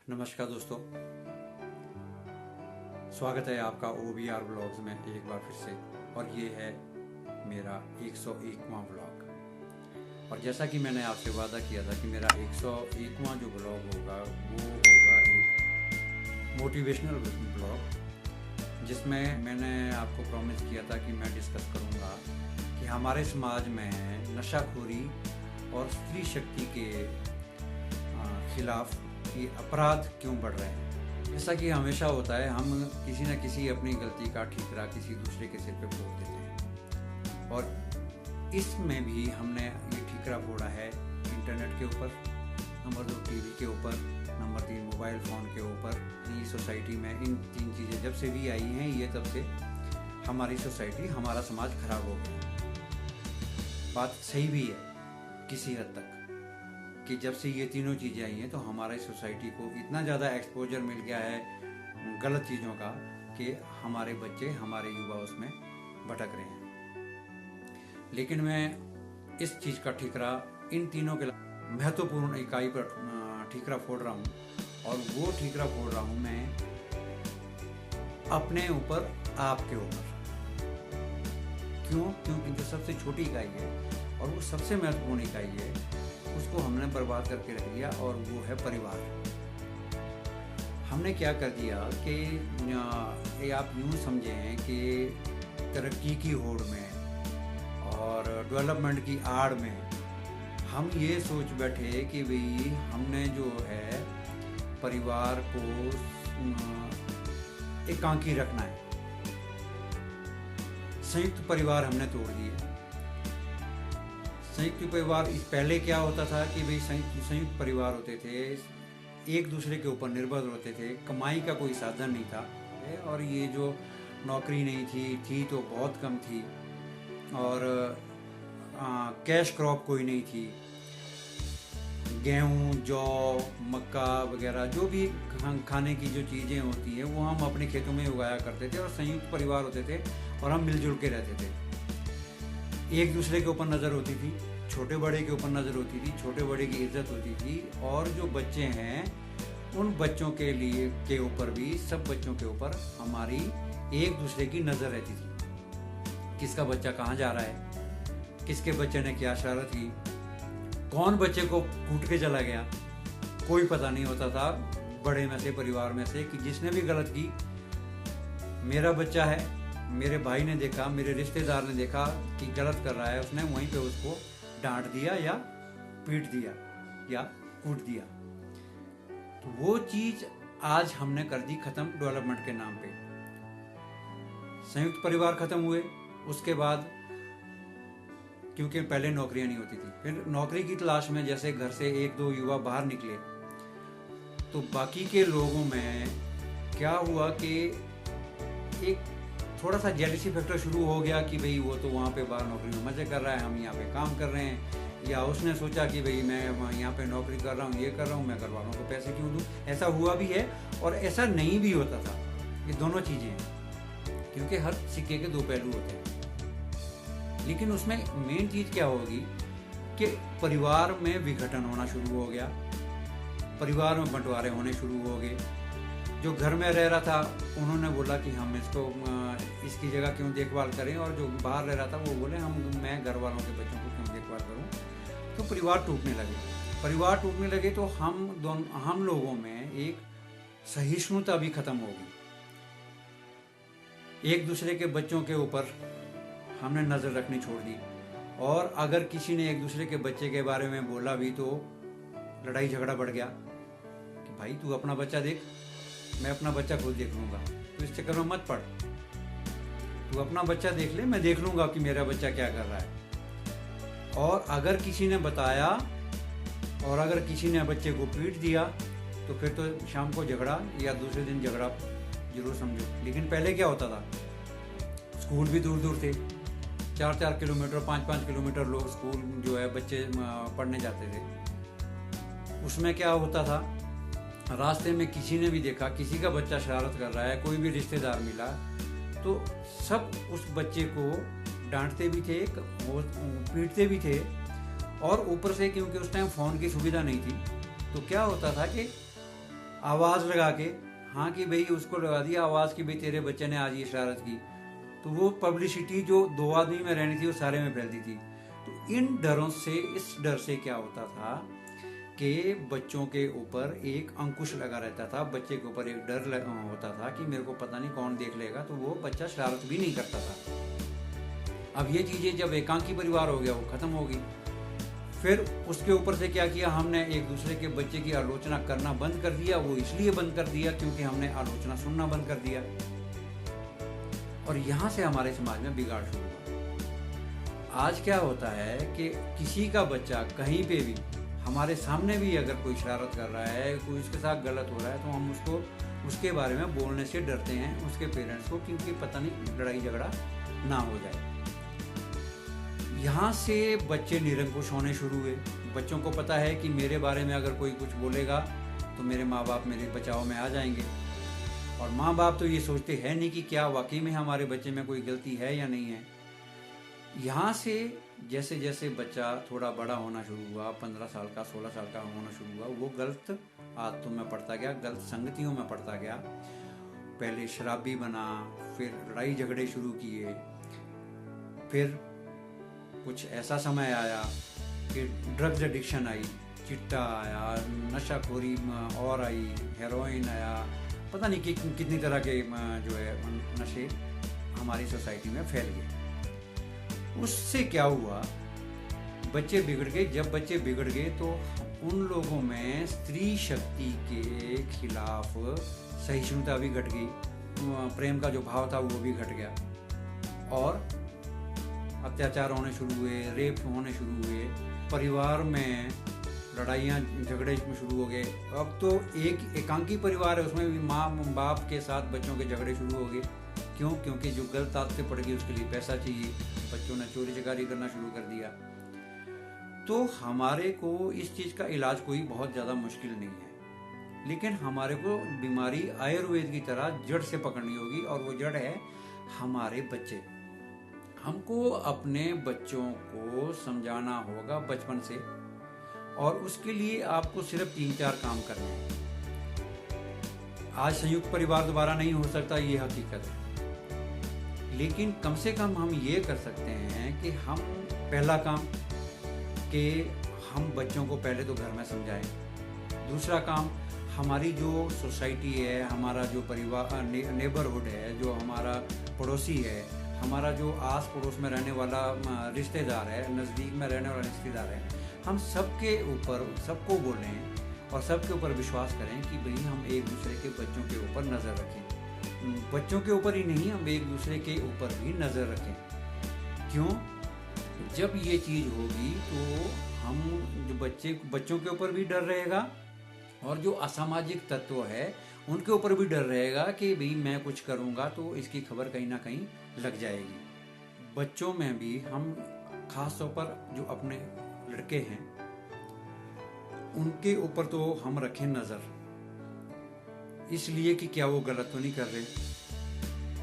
नमस्कार दोस्तों, स्वागत है आपका OBR ब्लॉग्स में एक बार फिर से। और ये है मेरा 101वां ब्लॉग। और जैसा कि मैंने आपसे वादा किया था कि मेरा 101वां जो ब्लॉग होगा वो होगा एक मोटिवेशनल ब्लॉग, जिसमें मैंने आपको प्रॉमिस किया था कि मैं डिस्कस करूँगा कि हमारे समाज में नशाखोरी और स्त्री शक्ति के खिलाफ ये अपराध क्यों बढ़ रहे हैं। जैसा कि हमेशा होता है, हम किसी न किसी अपनी गलती का ठीकरा किसी दूसरे के सिर पे फोड़ देते हैं। और इसमें भी हमने ये ठीकरा फोड़ा है इंटरनेट के ऊपर, नंबर 2 टीवी के ऊपर, नंबर 3 मोबाइल फ़ोन के ऊपर। ये सोसाइटी में इन 3 चीज़ें जब से भी आई हैं, ये तब से हमारी सोसाइटी, हमारा समाज खराब हो गया। बात सही भी है किसी हद तक कि जब से ये तीनों चीज़ें आई हैं तो हमारी सोसाइटी को इतना ज़्यादा एक्सपोजर मिल गया है गलत चीज़ों का कि हमारे बच्चे, हमारे युवा उसमें भटक रहे हैं। लेकिन मैं इस चीज़ का ठीकरा, इन तीनों के महत्वपूर्ण इकाई पर ठीकरा फोड़ रहा हूँ। और वो ठीकरा फोड़ रहा हूँ मैं अपने ऊपर, आपके ऊपर। क्यों? क्योंकि जो सबसे छोटी इकाई है और वो सबसे महत्वपूर्ण इकाई है, उसको हमने बर्बाद करके रख दिया, और वो है परिवार। हमने क्या कर दिया कि आप यूँ समझें कि तरक्की की होड़ में और डेवलपमेंट की आड़ में हम ये सोच बैठे कि भाई हमने जो है परिवार को एकांकी रखना है। संयुक्त परिवार हमने तोड़ दिए। संयुक्त परिवार, इस पहले क्या होता था कि भाई संयुक्त परिवार होते थे, एक दूसरे के ऊपर निर्भर होते थे, कमाई का कोई साधन नहीं था, और ये जो नौकरी नहीं थी तो बहुत कम थी, और कैश क्रॉप कोई नहीं थी। गेहूँ, जौ, मक्का वगैरह जो भी खाने की जो चीज़ें होती हैं वो हम अपने खेतों में उगाया करते थे, और संयुक्त परिवार होते थे और हम मिलजुल के रहते थे। एक दूसरे के ऊपर नज़र होती थी, छोटे बड़े के ऊपर नज़र होती थी, छोटे बड़े की इज्जत होती थी, और जो बच्चे हैं उन बच्चों के लिए के ऊपर भी, सब बच्चों के ऊपर हमारी एक दूसरे की नज़र रहती थी। किसका बच्चा कहाँ जा रहा है, किसके बच्चे ने क्या शरारत की, कौन बच्चे को कूट के चला गया, कोई पता नहीं होता था बड़े में से, परिवार में से, कि जिसने भी गलत की, मेरा बच्चा है, मेरे भाई ने देखा, मेरे रिश्तेदार ने देखा कि गलत कर रहा है, उसने वहीं पे उसको डांट दिया या पीट दिया या कूट दिया। तो वो चीज आज हमने कर दी खत्म डेवलपमेंट के नाम पे। संयुक्त परिवार खत्म हुए, उसके बाद क्योंकि पहले नौकरियां नहीं होती थी, फिर नौकरी की तलाश में जैसे घर से 1-2 युवा बाहर निकले, तो बाकी के लोगों में क्या हुआ कि एक थोड़ा सा जेलसी फैक्टर शुरू हो गया कि भाई वो तो वहाँ पे बाहर नौकरी में मज़े कर रहा है, हम यहाँ पे काम कर रहे हैं। या उसने सोचा कि भाई मैं यहाँ पे नौकरी कर रहा हूँ, ये कर रहा हूँ, मैं घर वालों को पैसे क्यों दूँ। ऐसा हुआ भी है और ऐसा नहीं भी होता था। ये दोनों चीज़ें हैं, क्योंकि हर सिक्के के 2 पहलू होते हैं। लेकिन उसमें मेन चीज़ क्या होगी कि परिवार में विघटन होना शुरू हो गया, परिवार में बंटवारे होने शुरू हो गए। जो घर में रह रहा था उन्होंने बोला कि हम इसकी जगह क्यों देखभाल करें, और जो बाहर रह रहा था वो बोले मैं घर वालों के बच्चों को क्यों देखभाल करूं। तो परिवार टूटने लगे तो हम लोगों में एक सहिष्णुता भी खत्म हो गई। एक दूसरे के बच्चों के ऊपर हमने नज़र रखनी छोड़ दी, और अगर किसी ने एक दूसरे के बच्चे के बारे में बोला भी तो लड़ाई झगड़ा बढ़ गया कि भाई तू अपना बच्चा देख, मैं अपना बच्चा खुद देख लूंगा, तो इस चक्कर में मत पड़। तू अपना बच्चा देख ले, मैं देख लूंगा कि मेरा बच्चा क्या कर रहा है। और अगर किसी ने बताया और अगर किसी ने बच्चे को पीट दिया तो फिर तो शाम को झगड़ा या दूसरे दिन झगड़ा जरूर समझो। लेकिन पहले क्या होता था, स्कूल भी दूर दूर थे, 4-4 किलोमीटर, 5-5 किलोमीटर लोग स्कूल जो है बच्चे पढ़ने जाते थे। उसमें क्या होता था, रास्ते में किसी ने भी देखा किसी का बच्चा शरारत कर रहा है, कोई भी रिश्तेदार मिला तो सब उस बच्चे को डांटते भी थे, पीटते भी थे। और ऊपर से क्योंकि उस टाइम फ़ोन की सुविधा नहीं थी, तो क्या होता था कि आवाज़ लगा के, हाँ कि भाई उसको लगा दिया आवाज़ कि भाई तेरे बच्चे ने आज ये शरारत की, तो वो पब्लिसिटी जो 2 आदमी में रहनी थी वो सारे में फैलती थी। तो इन डरों से, इस डर से क्या होता था कि बच्चों के ऊपर एक अंकुश लगा रहता था, बच्चे के ऊपर एक डर होता था कि मेरे को पता नहीं कौन देख लेगा, तो वो बच्चा शरारत भी नहीं करता था। अब ये चीज़ें जब एकांकी परिवार हो गया वो ख़त्म हो गई। फिर उसके ऊपर से क्या किया हमने, एक दूसरे के बच्चे की आलोचना करना बंद कर दिया। वो इसलिए बंद कर दिया क्योंकि हमने आलोचना सुनना बंद कर दिया, और यहाँ से हमारे समाज में बिगाड़ शुरू हुआ। आज क्या होता है कि किसी का बच्चा कहीं पे भी हमारे सामने भी अगर कोई शरारत कर रहा है, कोई उसके साथ गलत हो रहा है, तो हम उसको उसके बारे में बोलने से डरते हैं उसके पेरेंट्स को, क्योंकि पता नहीं लड़ाई झगड़ा ना हो जाए। यहाँ से बच्चे निरंकुश होने शुरू हुए। बच्चों को पता है कि मेरे बारे में अगर कोई कुछ बोलेगा तो मेरे माँ बाप मेरे बचाव में आ जाएंगे, और माँ बाप तो ये सोचते हैं नहीं कि क्या वाकई में हमारे बच्चे में कोई गलती है या नहीं है। यहाँ से जैसे जैसे बच्चा थोड़ा बड़ा होना शुरू हुआ, 15 साल का 16 साल का होना शुरू हुआ, वो गलत आदतों में पड़ता गया, गलत संगतियों में पड़ता गया। पहले शराबी बना, फिर लड़ाई झगड़े शुरू किए, फिर कुछ ऐसा समय आया कि ड्रग्स एडिक्शन आई, चिट्टा आया, नशाखोरी और आई, हेरोइन आया, पता नहीं कि कितनी तरह के जो है नशे हमारी सोसाइटी में फैल गए। उससे क्या हुआ, बच्चे बिगड़ गए। जब बच्चे बिगड़ गए तो उन लोगों में स्त्री शक्ति के खिलाफ सहिष्णुता भी घट गई, प्रेम का जो भाव था वो भी घट गया, और अत्याचार होने शुरू हुए, रेप होने शुरू हुए, परिवार में लड़ाइयाँ झगड़े शुरू हो गए। अब तो एक एकांकी परिवार है, उसमें भी माँ बाप के साथ बच्चों के झगड़े शुरू हो गए। क्यों? क्योंकि जो गलत आदतें पड़ गई उसके लिए पैसा चाहिए, बच्चों ने चोरी चकारी करना शुरू कर दिया। तो हमारे को इस चीज़ का इलाज कोई बहुत ज़्यादा मुश्किल नहीं है, लेकिन हमारे को बीमारी आयुर्वेद की तरह जड़ से पकड़नी होगी, और वो जड़ है हमारे बच्चे। हमको अपने बच्चों को समझाना होगा बचपन से, और उसके लिए आपको सिर्फ 3-4 काम करने हैं। आज संयुक्त परिवार दोबारा नहीं हो सकता, ये हकीकत है, लेकिन कम से कम हम ये कर सकते हैं कि हम पहला काम कि हम बच्चों को पहले तो घर में समझाएं। दूसरा काम, हमारी जो सोसाइटी है, हमारा जो परिवार नेबरहुड है, जो हमारा पड़ोसी है, हमारा जो आस पड़ोस में रहने वाला रिश्तेदार है, नज़दीक में रहने वाला रिश्तेदार है, हम सबके ऊपर सबको बोलें और सबके ऊपर विश्वास करें कि भाई हम एक दूसरे के बच्चों के ऊपर नज़र रखें। बच्चों के ऊपर ही नहीं, हम एक दूसरे के ऊपर भी नज़र रखें। क्यों? जब ये चीज़ होगी तो हम जो बच्चों के ऊपर भी डर रहेगा, और जो असामाजिक तत्व है उनके ऊपर भी डर रहेगा कि भाई मैं कुछ करूँगा तो इसकी खबर कहीं ना कहीं लग जाएगी। बच्चों में भी हम खास तौर पर जो अपने लड़के हैं उनके ऊपर तो हम रखें नज़र, इसलिए कि क्या वो गलत तो नहीं कर रहे,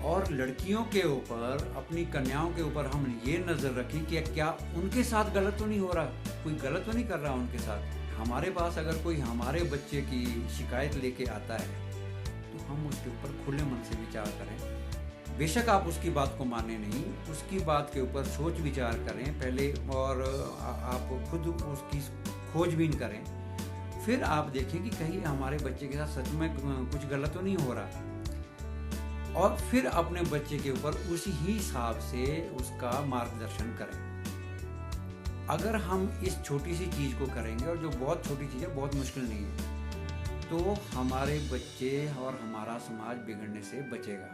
और लड़कियों के ऊपर, अपनी कन्याओं के ऊपर हम ये नज़र रखें कि क्या उनके साथ गलत तो नहीं हो रहा, कोई गलत तो नहीं कर रहा उनके साथ। हमारे पास अगर कोई हमारे बच्चे की शिकायत लेके आता है तो हम उसके ऊपर खुले मन से विचार करें। बेशक आप उसकी बात को माने नहीं, उसकी बात के ऊपर सोच विचार करें पहले, और आप खुद उसकी खोजबीन करें। फिर आप देखें कि कहीं हमारे बच्चे के साथ सच में कुछ गलत तो नहीं हो रहा, और फिर अपने बच्चे के ऊपर उसी ही हिसाब से उसका मार्गदर्शन करें। अगर हम इस छोटी सी चीज़ को करेंगे, और जो बहुत छोटी चीज़ है, बहुत मुश्किल नहीं है, तो हमारे बच्चे और हमारा समाज बिगड़ने से बचेगा।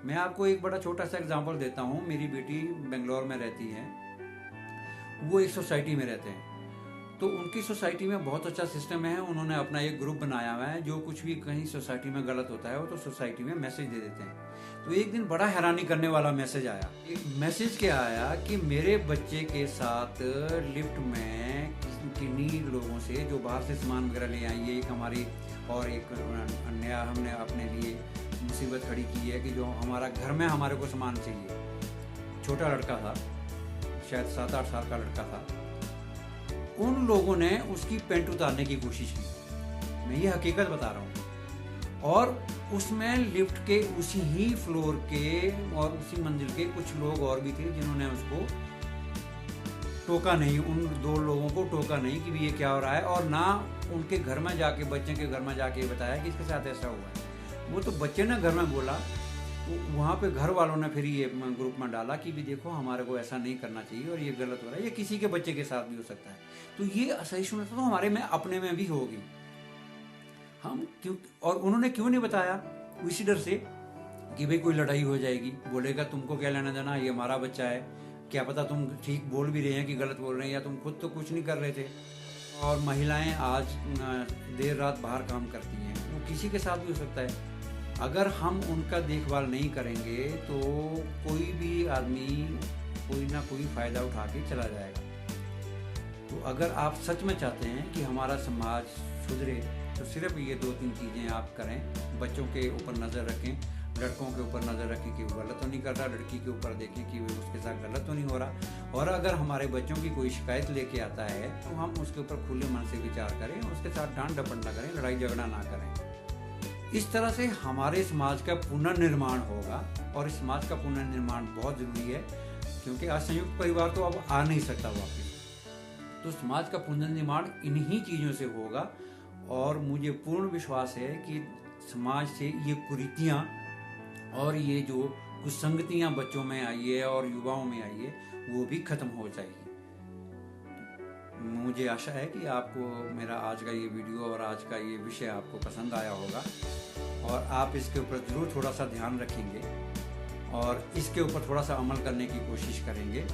मैं आपको एक बड़ा छोटा सा एग्जांपल देता हूँ। मेरी बेटी बेंगलोर में रहती है, वो एक सोसाइटी में रहते हैं, तो उनकी सोसाइटी में बहुत अच्छा सिस्टम है। उन्होंने अपना एक ग्रुप बनाया हुआ है, जो कुछ भी कहीं सोसाइटी में गलत होता है वो तो सोसाइटी में मैसेज दे देते हैं। तो एक दिन बड़ा हैरानी करने वाला मैसेज आया। एक मैसेज क्या आया कि मेरे बच्चे के साथ लिफ्ट में किन्हीं लोगों से जो बाहर से सामान वगैरह ले आई है, एक हमारी और एक नया हमने अपने लिए मुसीबत खड़ी की है कि जो हमारा घर में हमारे को सामान चाहिए। छोटा लड़का था, शायद 7-8 साल का लड़का था। उन लोगों ने उसकी पैंट उतारने की कोशिश की, मैं ये हकीकत बता रहा हूँ। और उसमें लिफ्ट के उसी ही फ्लोर के और उसी मंजिल के कुछ लोग और भी थे जिन्होंने उसको टोका नहीं, उन 2 लोगों को टोका नहीं कि भी ये क्या हो रहा है, और ना उनके घर में जाके, बच्चे के घर में जाके बताया कि इसके साथ ऐसा हुआ है। वो तो बच्चे ने घर में बोला, वहाँ पे घर वालों ने फिर ये ग्रुप में डाला कि भी देखो हमारे को ऐसा नहीं करना चाहिए और ये गलत हो रहा है, ये किसी के बच्चे के साथ भी हो सकता है। तो ये असहिष्णुता तो हमारे में अपने में भी होगी। हम क्यों, और उन्होंने क्यों नहीं बताया? इसी डर से कि भाई कोई लड़ाई हो जाएगी, बोलेगा तुमको क्या लेना देना, ये हमारा बच्चा है, क्या पता तुम ठीक बोल भी रहे हैं कि गलत बोल रहे हैं, या तुम खुद तो कुछ नहीं कर रहे थे। और महिलाएं आज देर रात बाहर काम करती हैं, वो किसी के साथ भी हो सकता है। अगर हम उनका देखभाल नहीं करेंगे तो कोई भी आदमी कोई ना कोई फ़ायदा उठा के चला जाएगा। तो अगर आप सच में चाहते हैं कि हमारा समाज सुधरे तो सिर्फ ये 2-3 चीज़ें आप करें। बच्चों के ऊपर नज़र रखें, लड़कों के ऊपर नज़र रखें कि वो गलत तो नहीं कर रहा, लड़की के ऊपर देखें कि वो उसके साथ गलत तो नहीं हो रहा, और अगर हमारे बच्चों की कोई शिकायत लेके आता है तो हम उसके ऊपर खुले मन से विचार करें, उसके साथ डांट डपट ना करें, लड़ाई झगड़ा ना करें। इस तरह से हमारे समाज का पुनर्निर्माण होगा, और इस समाज का पुनर्निर्माण बहुत ज़रूरी है, क्योंकि आज संयुक्त परिवार तो अब आ नहीं सकता वापस। तो समाज का पुनर्निर्माण इन्हीं चीज़ों से होगा, और मुझे पूर्ण विश्वास है कि समाज से ये कुरीतियाँ और ये जो कुसंगतियाँ बच्चों में आई है और युवाओं में आई है वो भी खत्म हो जाएगी। मुझे आशा है कि आपको मेरा आज का ये वीडियो और आज का ये विषय आपको पसंद आया होगा, और आप इसके ऊपर ज़रूर थोड़ा सा ध्यान रखेंगे और इसके ऊपर थोड़ा सा अमल करने की कोशिश करेंगे।